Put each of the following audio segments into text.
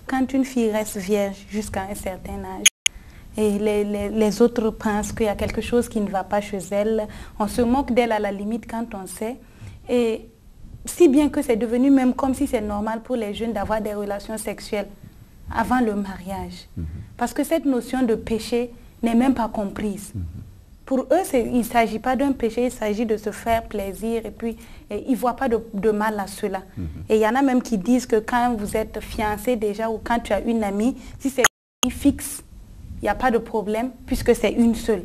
quand une fille reste vierge jusqu'à un certain âge, et les autres pensent qu'il y a quelque chose qui ne va pas chez elle, on se moque d'elle à la limite quand on sait. Et si bien que c'est devenu même comme si c'est normal pour les jeunes d'avoir des relations sexuelles avant le mariage. Parce que cette notion de péché n'est même pas comprise. Pour eux, il ne s'agit pas d'un péché, il s'agit de se faire plaisir et puis ils ne voient pas de mal à cela. Et il y en a même qui disent que quand vous êtes fiancé déjà ou quand tu as une amie, si c'est une amie fixe, il n'y a pas de problème puisque c'est une seule.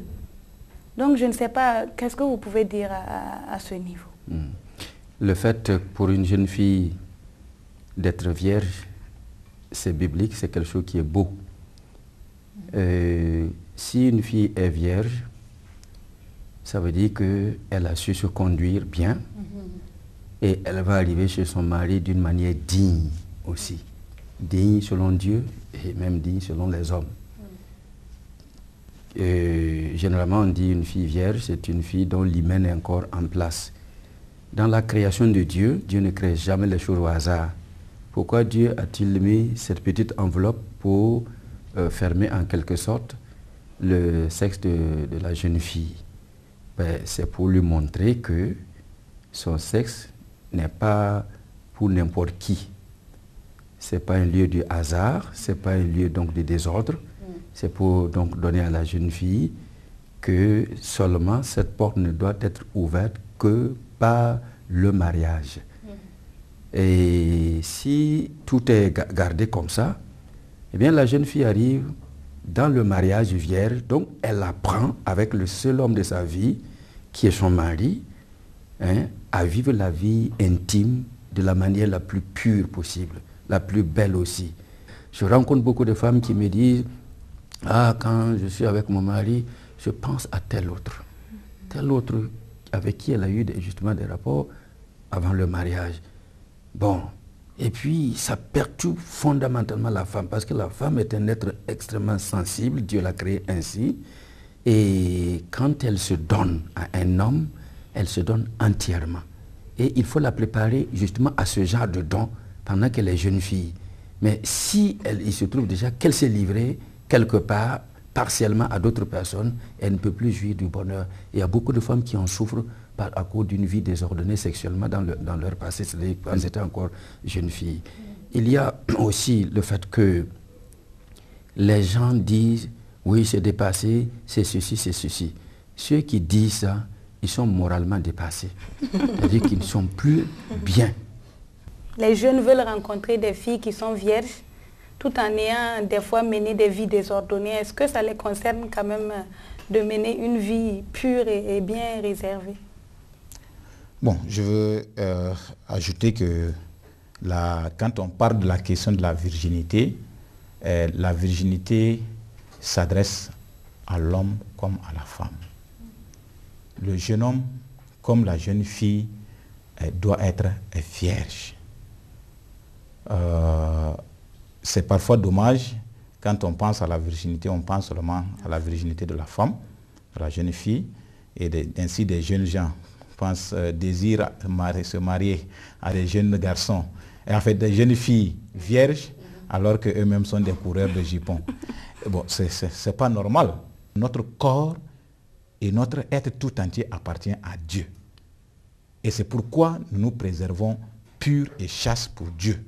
Donc je ne sais pas, qu'est-ce que vous pouvez dire à ce niveau? Le fait pour une jeune fille d'être vierge, c'est biblique, c'est quelque chose qui est beau. Si une fille est vierge, ça veut dire qu'elle a su se conduire bien et elle va arriver chez son mari d'une manière digne aussi. Digne selon Dieu et même digne selon les hommes. Généralement, on dit une fille vierge, c'est une fille dont l'hymen est encore en place. Dans la création de Dieu, Dieu ne crée jamais les choses au hasard. Pourquoi Dieu a-t-il mis cette petite enveloppe pour fermer en quelque sorte le sexe de la jeune fille? C'est pour lui montrer que son sexe n'est pas pour n'importe qui. Ce n'est pas un lieu de hasard, ce n'est pas un lieu donc de désordre. C'est pour donc donner à la jeune fille que seulement cette porte ne doit être ouverte que par le mariage. Et si tout est gardé comme ça, eh bien la jeune fille arrive dans le mariage vierge, donc elle apprend avec le seul homme de sa vie, qui est son mari, à vivre la vie intime de la manière la plus pure possible, la plus belle aussi. Je rencontre beaucoup de femmes qui me disent « Ah, quand je suis avec mon mari, je pense à tel autre avec qui elle a eu justement des rapports avant le mariage. » Bon, et puis ça perturbe fondamentalement la femme, parce que la femme est un être extrêmement sensible, Dieu l'a créé ainsi, et quand elle se donne à un homme, elle se donne entièrement. Et il faut la préparer justement à ce genre de don pendant qu'elle est jeune fille. Mais si il se trouve déjà qu'elle s'est livrée quelque part, partiellement à d'autres personnes, elle ne peut plus jouir du bonheur. Il y a beaucoup de femmes qui en souffrent à cause d'une vie désordonnée sexuellement dans leur passé, c'est-à-dire quand elles étaient encore jeunes filles. Il y a aussi le fait que les gens disent « oui, c'est dépassé, c'est ceci, c'est ceci ». Ceux qui disent ça, ils sont moralement dépassés. C'est-à-dire qu'ils ne sont plus bien. Les jeunes veulent rencontrer des filles qui sont vierges, tout en ayant des fois mené des vies désordonnées. Est-ce que ça les concerne quand même de mener une vie pure et bien réservée? Bon, je veux ajouter que quand on parle de la question de la virginité s'adresse à l'homme comme à la femme. Le jeune homme, comme la jeune fille, doit être vierge. C'est parfois dommage, quand on pense à la virginité, on pense seulement à la virginité de la femme, de la jeune fille, et ainsi des jeunes gens désirent se marier à des jeunes garçons, et en fait des jeunes filles vierges, alors qu'eux-mêmes sont des coureurs de jupons. Bon, c'est pas normal. Notre corps et notre être tout entier appartient à Dieu. Et c'est pourquoi nous nous préservons purs et chastes pour Dieu.